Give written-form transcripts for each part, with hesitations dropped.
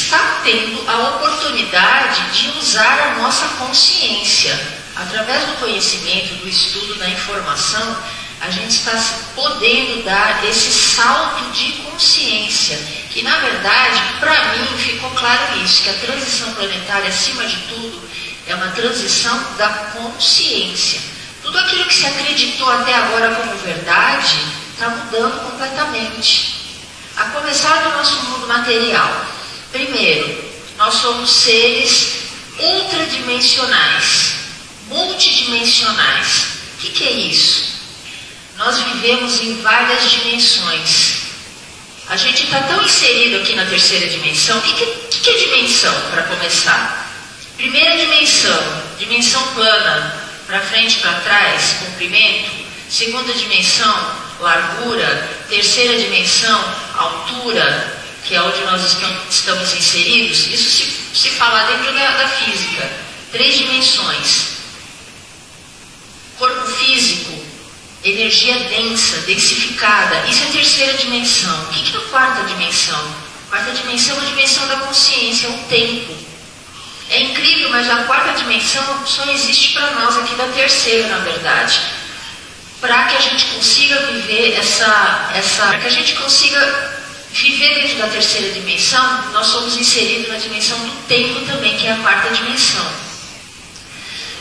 está tendo a oportunidade de usar a nossa consciência. Através do conhecimento, do estudo, da informação, a gente está podendo dar esse salto de consciência, que na verdade, para mim, ficou claro isso, que a transição planetária, acima de tudo, é uma transição da consciência. Tudo aquilo que se acreditou até agora como verdade, está mudando completamente. A começar do nosso mundo material. Primeiro, nós somos seres ultradimensionais, multidimensionais. O que é isso? Nós vivemos em várias dimensões. A gente está tão inserido aqui na terceira dimensão. O que é dimensão, para começar? Primeira dimensão, dimensão plana, para frente e para trás, comprimento. Segunda dimensão, largura. Terceira dimensão, altura, que é onde nós estamos inseridos. Isso se falar dentro da física. 3 dimensões. Corpo físico, energia densa, densificada. Isso é a terceira dimensão. O que é a quarta dimensão? A quarta dimensão é a dimensão da consciência, é o tempo. É incrível, mas a quarta dimensão só existe para nós aqui da terceira, na verdade. Para que a gente consiga viver para que a gente consiga viver dentro da terceira dimensão, nós somos inseridos na dimensão do tempo também, que é a quarta dimensão.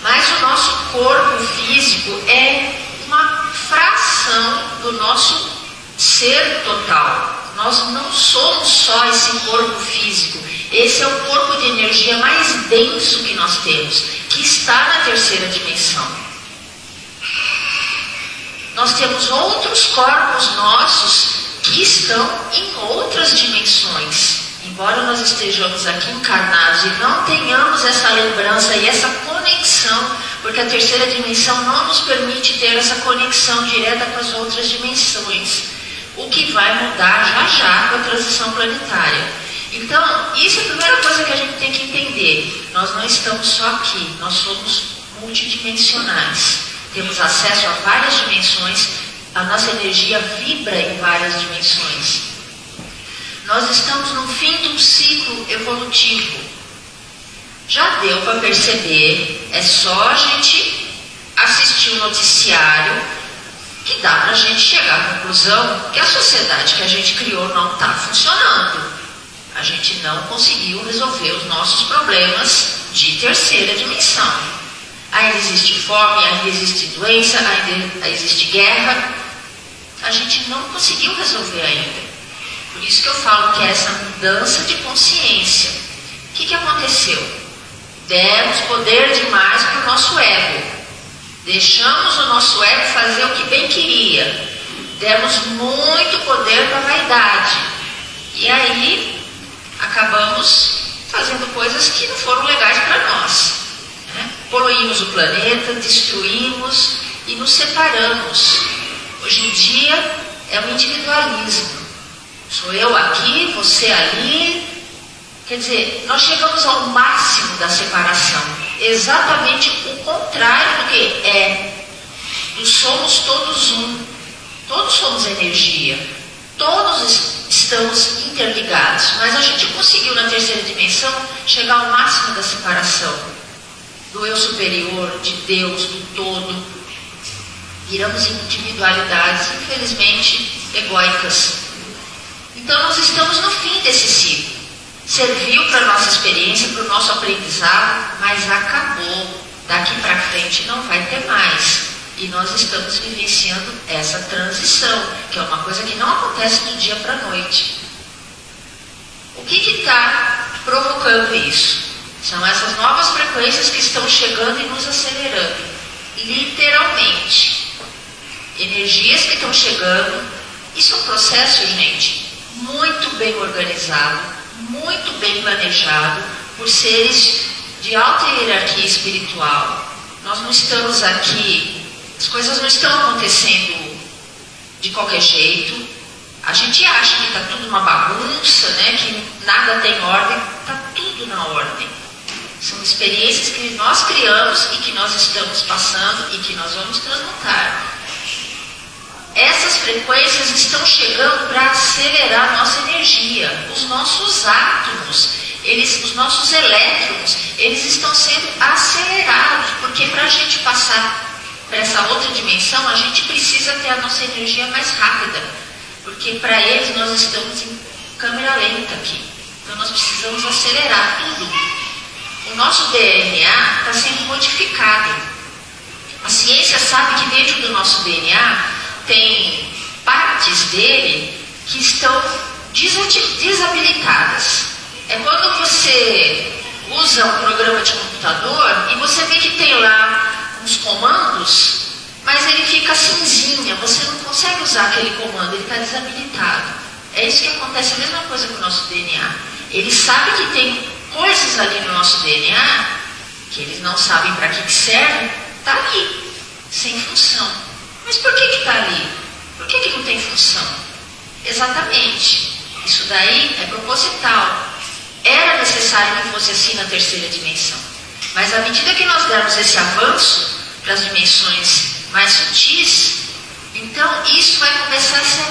Mas o nosso corpo físico é uma fração do nosso ser total. Nós não somos só esse corpo físico. Esse é o corpo de energia mais denso que nós temos, que está na terceira dimensão. Nós temos outros corpos nossos que estão em outras dimensões. Embora nós estejamos aqui encarnados e não tenhamos essa lembrança e essa conexão, porque a terceira dimensão não nos permite ter essa conexão direta com as outras dimensões, o que vai mudar já com a transição planetária. Então, isso é a primeira coisa que a gente tem que entender. Nós não estamos só aqui, nós somos multidimensionais. Temos acesso a várias dimensões, a nossa energia vibra em várias dimensões. Nós estamos no fim de um ciclo evolutivo. Já deu para perceber, é só a gente assistir o noticiário que dá para a gente chegar à conclusão que a sociedade que a gente criou não está funcionando. A gente não conseguiu resolver os nossos problemas de terceira dimensão. Ainda existe fome, ainda existe doença, ainda existe guerra. A gente não conseguiu resolver ainda. Por isso que eu falo que é essa mudança de consciência. O que aconteceu? Demos poder demais para o nosso ego. Deixamos o nosso ego fazer o que bem queria. Demos muito poder para a vaidade. E aí acabamos fazendo coisas que não foram legais para nós. Poluímos o planeta, destruímos e nos separamos. Hoje em dia é o individualismo. Sou eu aqui, você ali. Quer dizer, nós chegamos ao máximo da separação. Exatamente o contrário do que é. Somos todos um. Todos somos energia. Todos estamos interligados. Mas a gente conseguiu na terceira dimensão chegar ao máximo da separação. Do eu superior, de Deus, do todo. Viramos individualidades, infelizmente, egóicas. Então nós estamos no fim desse ciclo. Serviu para a nossa experiência, para o nosso aprendizado, mas acabou. Daqui para frente não vai ter mais. E nós estamos vivenciando essa transição, que é uma coisa que não acontece do dia para a noite. O que está provocando isso? São essas novas frequências que estão chegando e nos acelerando. Literalmente. Energias que estão chegando. Isso é um processo, gente, muito bem organizado, muito bem planejado, por seres de alta hierarquia espiritual. Nós não estamos aqui, as coisas não estão acontecendo de qualquer jeito. A gente acha que está tudo uma bagunça, né? Que nada tem ordem. Está tudo na ordem. São experiências que nós criamos e que nós estamos passando e que nós vamos transmutar. Essas frequências estão chegando para acelerar a nossa energia, os nossos átomos. os nossos elétrons, eles estão sendo acelerados, porque para a gente passar para essa outra dimensão, a gente precisa ter a nossa energia mais rápida, porque para eles nós estamos em câmera lenta aqui, então nós precisamos acelerar tudo. O nosso DNA está sendo modificado. A ciência sabe que dentro do nosso DNA tem partes dele que estão desabilitadas. É quando você usa um programa de computador e você vê que tem lá uns comandos, mas ele fica cinzinha, você não consegue usar aquele comando, ele está desabilitado. É isso que acontece, a mesma coisa com o nosso DNA. Ele sabe que tem coisas ali no nosso DNA que eles não sabem para que serve, está ali, sem função. Mas por que está ali? Por que não tem função? Exatamente. Isso daí é proposital. Era necessário que fosse assim na terceira dimensão. Mas à medida que nós dermos esse avanço para as dimensões mais sutis, então isso vai começar a ser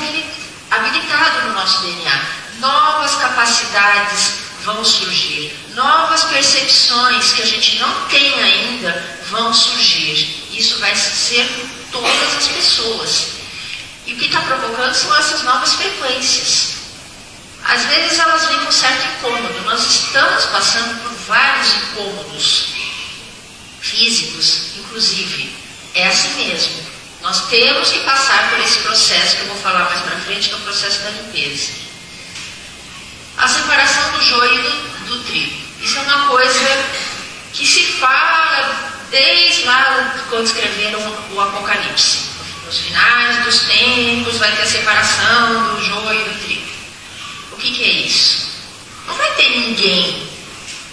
habilitado no nosso DNA. Novas capacidades vão surgir. Novas percepções que a gente não tem ainda vão surgir. Isso vai ser com todas as pessoas. E o que está provocando são essas novas frequências. Às vezes elas vêm com certo incômodo. Nós estamos passando por vários incômodos físicos, inclusive. É assim mesmo. Nós temos que passar por esse processo que eu vou falar mais para frente, que é o processo da limpeza. A separação do joio e do trigo. Isso é uma coisa que se fala desde lá quando escreveram o Apocalipse. Nos finais dos tempos vai ter a separação do joio e do trigo. O que é isso? Não vai ter ninguém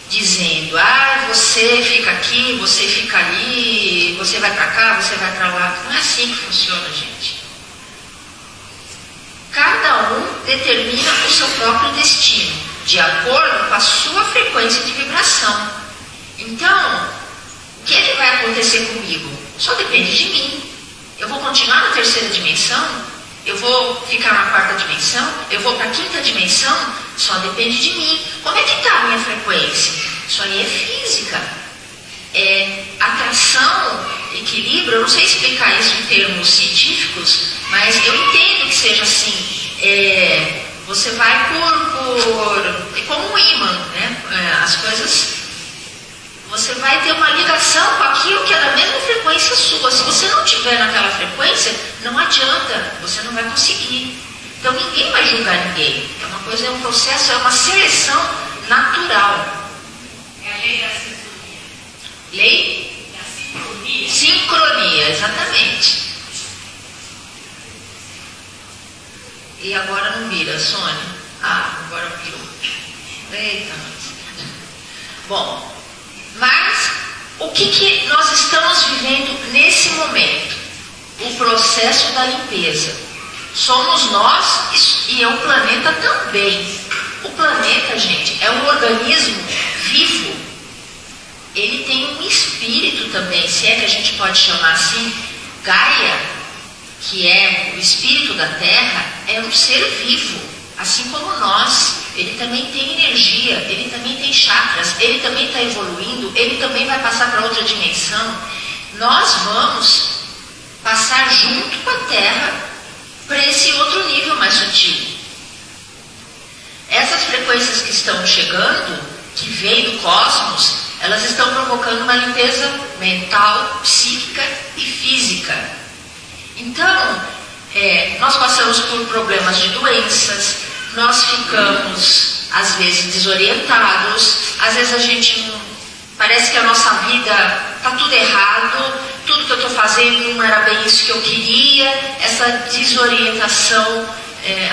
dizendo, você fica aqui, você fica ali, você vai para cá, você vai para lá. Não é assim que funciona, gente. Cada um determina o seu próprio destino, de acordo com a sua frequência de vibração. Então, o que é que vai acontecer comigo? Só depende de mim. Eu vou continuar na terceira dimensão? Eu vou ficar na quarta dimensão? Eu vou para a quinta dimensão? Só depende de mim. Como é que está a minha frequência? Isso aí é física. É atração, equilíbrio. Eu não sei explicar isso em termos científicos, mas eu entendo que seja assim. Você vai é como um ímã, né? As coisas... Você vai ter uma ligação com aquilo que é da mesma frequência sua. Se você não estiver naquela frequência, não adianta, você não vai conseguir. Então ninguém vai julgar ninguém. É uma coisa, é um processo, é uma seleção natural. É a lei da sincronia. Lei? Da sincronia. Sincronia, exatamente. E agora não vira, Sônia? Agora virou. Eita, nós. Bom. Mas, o que nós estamos vivendo nesse momento? O processo da limpeza. Somos nós e é o planeta também. O planeta, gente, é um organismo vivo. Ele tem um espírito também, se é que a gente pode chamar assim. Gaia, que é o espírito da Terra, é um ser vivo, assim como nós. Ele também tem energia, ele também tem chakras, ele também está evoluindo, ele também vai passar para outra dimensão. Nós vamos passar junto com a Terra para esse outro nível mais sutil. Essas frequências que estão chegando, que vêm do cosmos, elas estão provocando uma limpeza mental, psíquica e física. Então, nós passamos por problemas de doenças, nós ficamos, às vezes, desorientados, às vezes a gente não... Parece que a nossa vida está tudo errado, tudo que eu estou fazendo não era bem isso que eu queria, essa desorientação,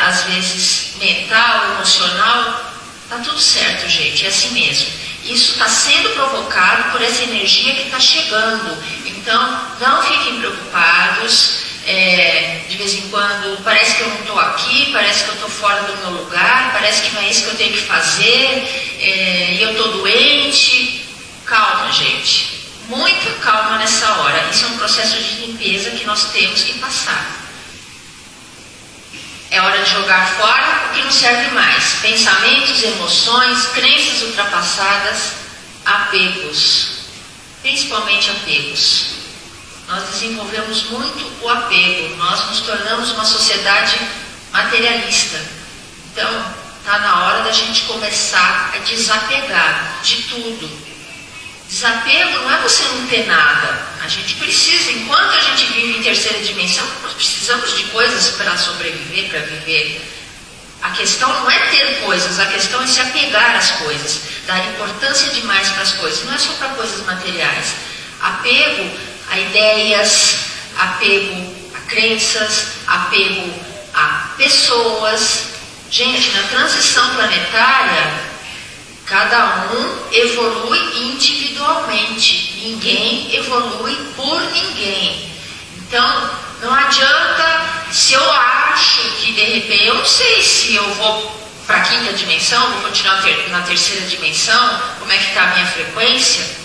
às vezes, mental, emocional, está tudo certo, gente, é assim mesmo. Isso está sendo provocado por essa energia que está chegando. Então, não fiquem preocupados. De vez em quando parece que eu não estou aqui, parece que eu estou fora do meu lugar, parece que não é isso que eu tenho que fazer, e eu estou doente. Calma, gente, muita calma nessa hora. Isso é um processo de limpeza que nós temos que passar. É hora de jogar fora o que que não serve mais. Pensamentos, emoções, crenças ultrapassadas, apegos. Principalmente apegos. Nós desenvolvemos muito o apego. Nós nos tornamos uma sociedade materialista. Então, está na hora da gente começar a desapegar de tudo. Desapego não é você não ter nada. A gente precisa, enquanto a gente vive em terceira dimensão, nós precisamos de coisas para sobreviver, para viver. A questão não é ter coisas, a questão é se apegar às coisas, dar importância demais para as coisas, não é só para coisas materiais. Apego a ideias, apego a crenças, apego a pessoas. Gente, na transição planetária, cada um evolui individualmente. Ninguém evolui por ninguém. Então, não adianta, se eu acho que de repente, eu não sei se eu vou para a quinta dimensão, vou continuar na terceira dimensão, como é que está a minha frequência.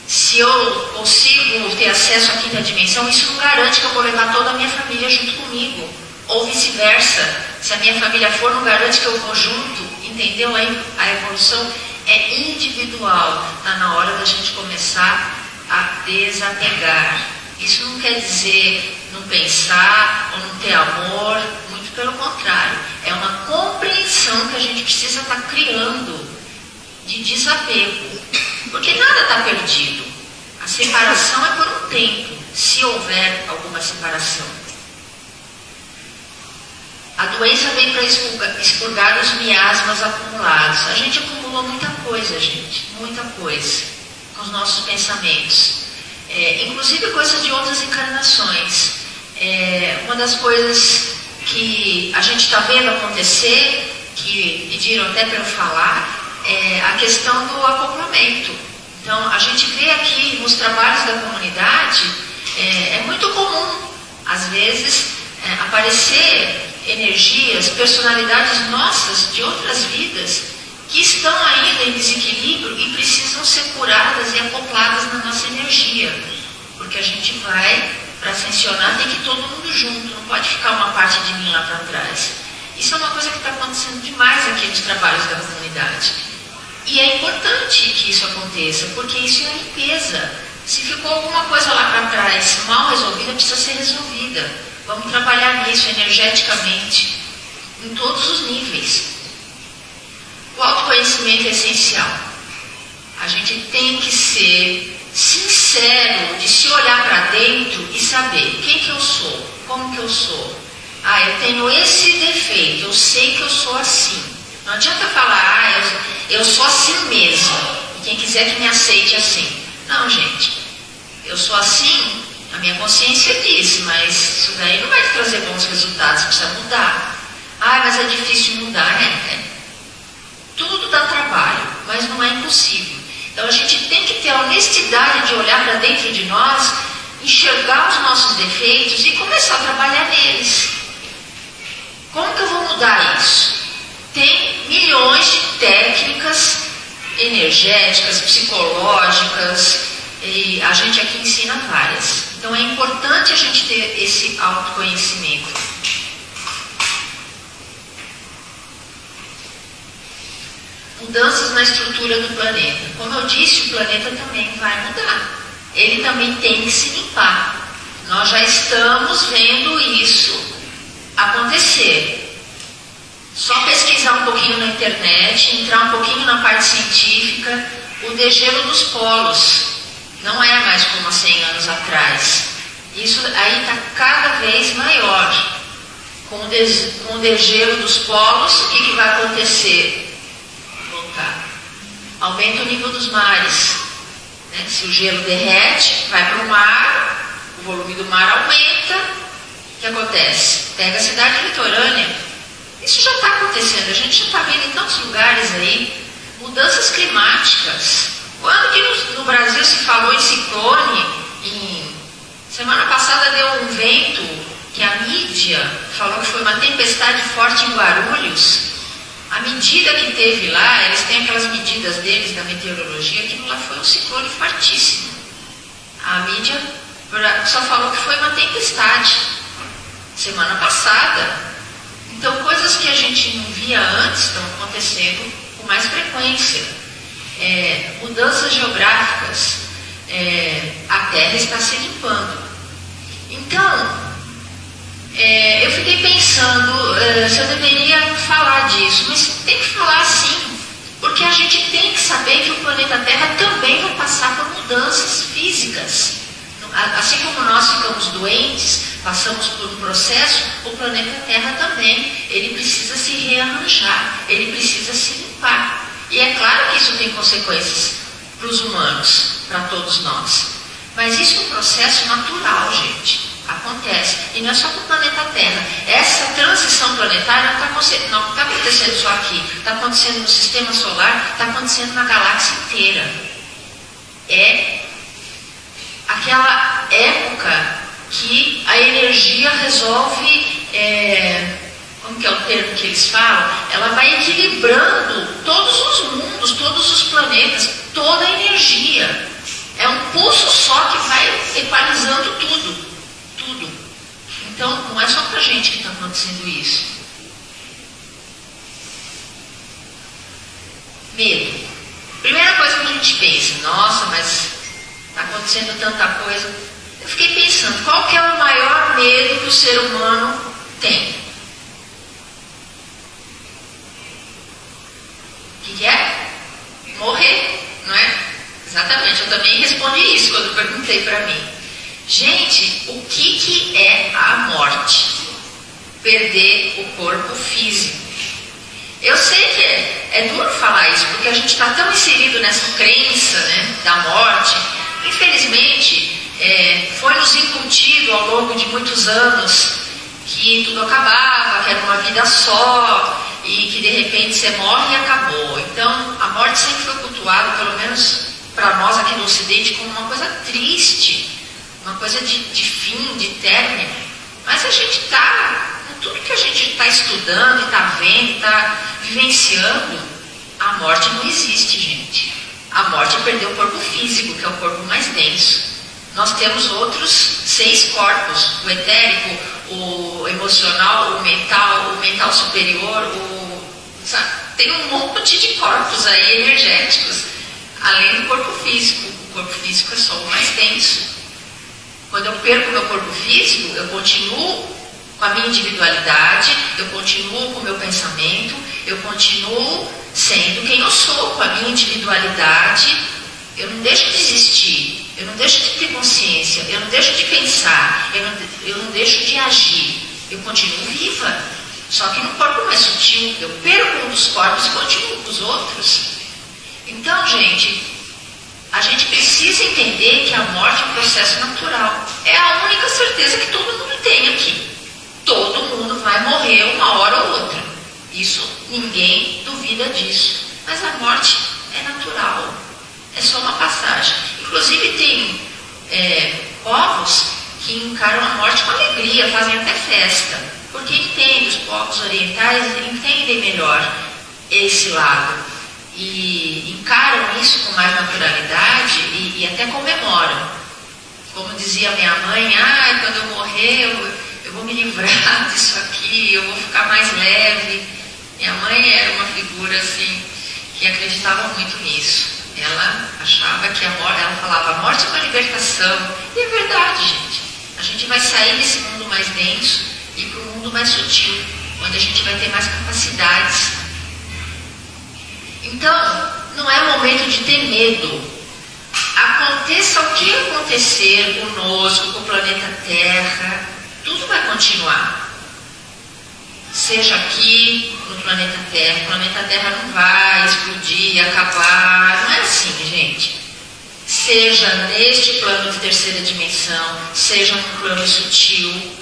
Se eu consigo ter acesso à quinta dimensão, isso não garante que eu vou levar toda a minha família junto comigo. Ou vice-versa. Se a minha família for, não garante que eu vou junto. Entendeu? A evolução é individual. Está na hora da gente começar a desapegar. Isso não quer dizer não pensar ou não ter amor. Muito pelo contrário. É uma compreensão que a gente precisa estar criando de desapego. Porque nada está perdido. A separação é por um tempo, se houver alguma separação. A doença vem para expurgar os miasmas acumulados. A gente acumulou muita coisa, gente, muita coisa, com os nossos pensamentos. Inclusive coisas de outras encarnações. Uma das coisas que a gente está vendo acontecer, que pediram até para eu falar, é a questão do acoplamento. Então, a gente vê aqui nos trabalhos da comunidade, é muito comum, às vezes, aparecer energias, personalidades nossas de outras vidas que estão ainda em desequilíbrio e precisam ser curadas e acopladas na nossa energia. Porque a gente vai, para ascensionar, tem que ir todo mundo junto, não pode ficar uma parte de mim lá para trás. Isso é uma coisa que está acontecendo demais aqui nos trabalhos da comunidade. E é importante que isso aconteça, porque isso é a limpeza. Se ficou alguma coisa lá para trás mal resolvida, precisa ser resolvida. Vamos trabalhar nisso energeticamente, em todos os níveis. O autoconhecimento é essencial. A gente tem que ser sincero, de se olhar para dentro e saber quem que eu sou, como que eu sou. Eu tenho esse defeito, eu sei que eu sou assim. Não adianta falar, eu sou assim mesmo, e quem quiser que me aceite assim. Não, gente, eu sou assim, a minha consciência diz, mas isso daí não vai te trazer bons resultados, precisa mudar. Mas é difícil mudar, né? Tudo dá trabalho, mas não é impossível. Então a gente tem que ter a honestidade de olhar para dentro de nós, enxergar os nossos defeitos e começar a trabalhar neles. Como que eu vou mudar isso? Tem milhões de técnicas energéticas, psicológicas, e a gente aqui ensina várias. Então é importante a gente ter esse autoconhecimento. Mudanças na estrutura do planeta. Como eu disse, o planeta também vai mudar. Ele também tem que se limpar. Nós já estamos vendo isso acontecer. Só pesquisar um pouquinho na internet, entrar um pouquinho na parte científica, o degelo dos polos. Não é mais como há 100 anos atrás. Isso aí está cada vez maior. Com o degelo dos polos, o que vai acontecer? Aumenta o nível dos mares. Né? Se o gelo derrete, vai para o mar, o volume do mar aumenta. O que acontece? Pega a cidade litorânea. Isso já está acontecendo, a gente já está vendo em tantos lugares aí, mudanças climáticas. Quando que no Brasil se falou em ciclone? Semana passada deu um vento que a mídia falou que foi uma tempestade forte em Guarulhos. A medida que teve lá, eles têm aquelas medidas deles da meteorologia, aquilo lá foi um ciclone fortíssimo. A mídia só falou que foi uma tempestade semana passada. Então, coisas que a gente não viu acontecendo com mais frequência. Mudanças geográficas, a Terra está se limpando. Então, eu fiquei pensando se eu deveria falar disso, mas tem que falar sim, porque a gente tem que saber que o planeta Terra também vai passar por mudanças físicas. Assim como nós ficamos doentes, passamos por um processo, o planeta Terra também. Ele precisa se rearranjar, ele precisa se limpar. E é claro que isso tem consequências para os humanos, para todos nós. Mas isso é um processo natural, gente. Acontece. E não é só para o planeta Terra. Essa transição planetária não está acontecendo só aqui. Está acontecendo no sistema solar, está acontecendo na galáxia inteira. É aquela época que a energia resolve, como que é o termo que eles falam? Ela vai equilibrando todos os mundos, todos os planetas, toda a energia. É um pulso só que vai equalizando tudo. Então, não é só para a gente que está acontecendo isso. Medo. Primeira coisa que a gente pensa, nossa, mas está acontecendo tanta coisa. Eu fiquei pensando, qual que é o maior medo que o ser humano tem? O que é? Morrer, não é? Exatamente, eu também respondi isso quando perguntei para mim. Gente, o que é a morte? Perder o corpo físico. Eu sei que é duro falar isso, porque a gente está tão inserido nessa crença, né, da morte. Infelizmente, foi nos incutido ao longo de muitos anos que tudo acabava, que era uma vida só e que de repente você morre e acabou. Então, a morte sempre foi cultuada, pelo menos para nós aqui no Ocidente, como uma coisa triste, uma coisa de fim, de término. Mas a gente está, tudo que a gente está estudando, está vendo, está vivenciando, a morte não existe, gente. A morte é perder o corpo físico, que é o corpo mais denso. Nós temos outros 6 corpos, o etérico, o emocional, o mental superior, tem um monte de corpos aí energéticos, além do corpo físico. O corpo físico é só o mais denso. Quando eu perco meu corpo físico, eu continuo com a minha individualidade, eu continuo com o meu pensamento, eu continuo sendo quem eu sou, com a minha individualidade. Eu não deixo de existir, eu não deixo de ter consciência, eu não deixo de pensar, eu não deixo de agir. Eu continuo viva, só que no corpo mais sutil. Eu perco um dos corpos e continuo com os outros. Então, gente, a gente precisa entender que a morte é um processo natural. É a única certeza que todo mundo tem aqui. Todo mundo vai morrer uma hora ou outra. Isso, ninguém duvida disso. Mas a morte é natural. É só uma passagem. Inclusive tem povos que encaram a morte com alegria, fazem até festa. Porque entendem, os povos orientais entendem melhor esse lado. E encaram isso com mais naturalidade e até comemoram. Como dizia minha mãe, quando eu morrer eu vou me livrar disso aqui, eu vou ficar mais leve. Minha mãe era uma figura assim que acreditava muito nisso. Ela achava que ela falava, a morte é uma libertação. E é verdade, gente. A gente vai sair desse mundo mais denso e para um mundo mais sutil, onde a gente vai ter mais capacidades. Então, não é momento de ter medo. Aconteça o que acontecer conosco, com o planeta Terra, tudo vai continuar. Seja aqui no planeta Terra, o planeta Terra não vai explodir, acabar, não é assim, gente. Seja neste plano de terceira dimensão, seja no plano sutil,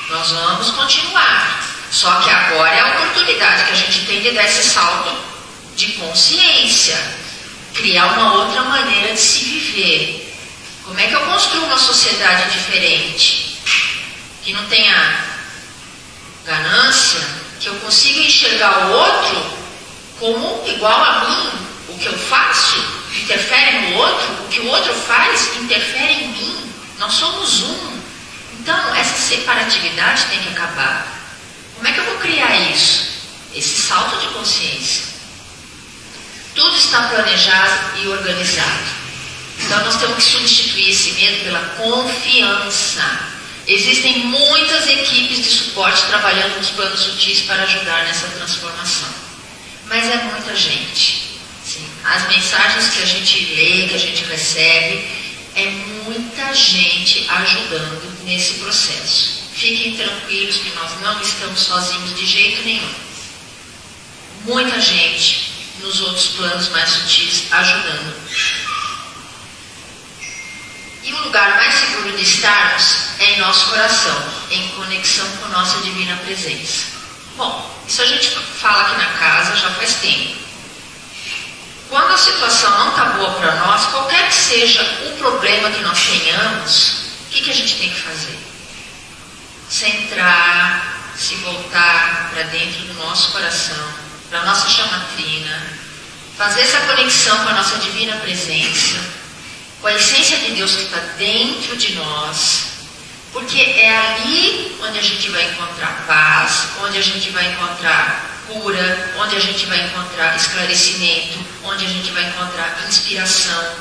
nós vamos continuar. Só que agora é a oportunidade que a gente tem de dar esse salto de consciência, criar uma outra maneira de se viver. Como é que eu construo uma sociedade diferente? Que não tenha ganância, que eu consiga enxergar o outro como igual a mim. O que eu faço interfere no outro, o que o outro faz interfere em mim. Nós somos um. Então, essa separatividade tem que acabar. Como é que eu vou criar isso? Esse salto de consciência. Tudo está planejado e organizado. Então nós temos que substituir esse medo pela confiança. Existem muitas equipes de suporte trabalhando nos planos sutis para ajudar nessa transformação. Mas é muita gente. Sim. As mensagens que a gente lê, que a gente recebe, é muita gente ajudando nesse processo. Fiquem tranquilos que nós não estamos sozinhos de jeito nenhum. Muita gente nos outros planos mais sutis ajudando. E o lugar mais seguro de estarmos é em nosso coração, em conexão com nossa divina presença. Bom, isso a gente fala aqui na casa já faz tempo. Quando a situação não está boa para nós, qualquer que seja o problema que nós tenhamos, o que a gente tem que fazer? Centrar, se voltar para dentro do nosso coração, para a nossa chamatrina, fazer essa conexão com a nossa divina presença, com a essência de Deus que está dentro de nós, porque é ali onde a gente vai encontrar paz, onde a gente vai encontrar cura, onde a gente vai encontrar esclarecimento, onde a gente vai encontrar inspiração,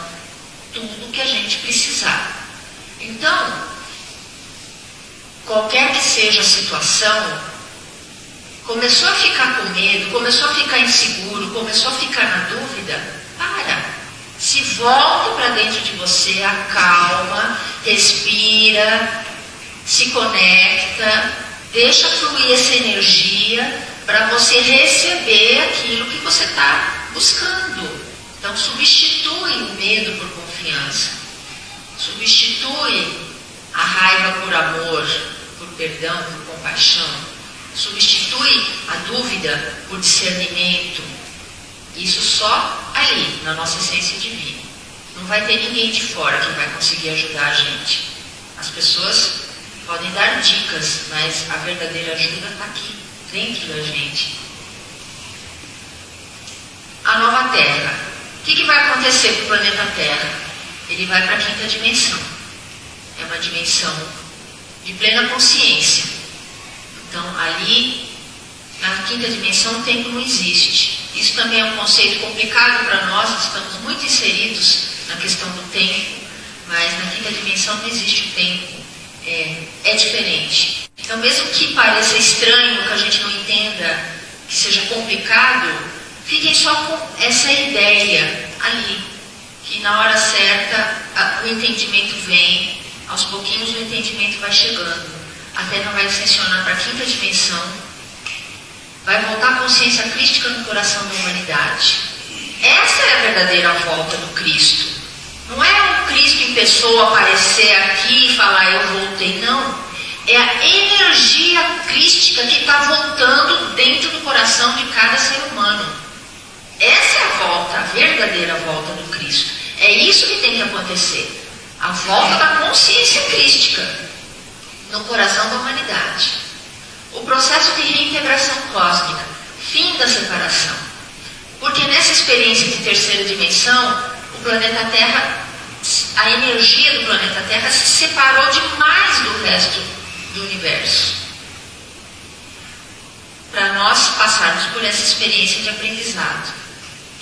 tudo que a gente precisar. Então, qualquer que seja a situação, começou a ficar com medo, começou a ficar inseguro, começou a ficar na dúvida, para. Se volta para dentro de você, acalma, respira, se conecta, deixa fluir essa energia para você receber aquilo que você está buscando. Então substitui o medo por confiança, substitui a raiva por amor, por perdão, por compaixão, substitui a dúvida por discernimento. Isso só ali, na nossa essência divina. Não vai ter ninguém de fora que vai conseguir ajudar a gente. As pessoas podem dar dicas, mas a verdadeira ajuda está aqui, dentro da gente. A nova Terra. O que vai acontecer com o planeta Terra? Ele vai para a quinta dimensão. É uma dimensão de plena consciência. Então, ali, na quinta dimensão, o tempo não existe. Isso também é um conceito complicado para nós, estamos muito inseridos na questão do tempo, mas na quinta dimensão não existe o tempo, é diferente. Então, mesmo que pareça estranho, que a gente não entenda, que seja complicado, fiquem só com essa ideia ali, que na hora certa o entendimento vem, aos pouquinhos o entendimento vai chegando, a Terra vai ascensionar para a quinta dimensão, vai voltar a consciência crística no coração da humanidade. Essa é a verdadeira volta do Cristo. Não é o Cristo em pessoa aparecer aqui e falar eu voltei, não. É a energia crística que está voltando dentro do coração de cada ser humano. Essa é a volta, a verdadeira volta do Cristo. É isso que tem que acontecer. A volta da consciência crística no coração da humanidade. O processo de reintegração cósmica, fim da separação. Porque nessa experiência de terceira dimensão, o planeta Terra, a energia do planeta Terra se separou demais do resto do universo. Para nós passarmos por essa experiência de aprendizado.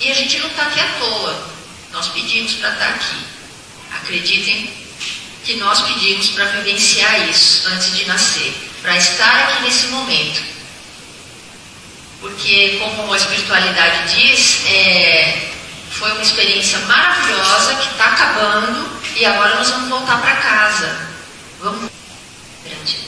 E a gente não está aqui à toa. Nós pedimos para estar aqui. Acreditem que nós pedimos para vivenciar isso antes de nascer. Para estar aqui nesse momento. Porque, como a espiritualidade diz, foi uma experiência maravilhosa que está acabando e agora nós vamos voltar para casa. Vamos. Grande.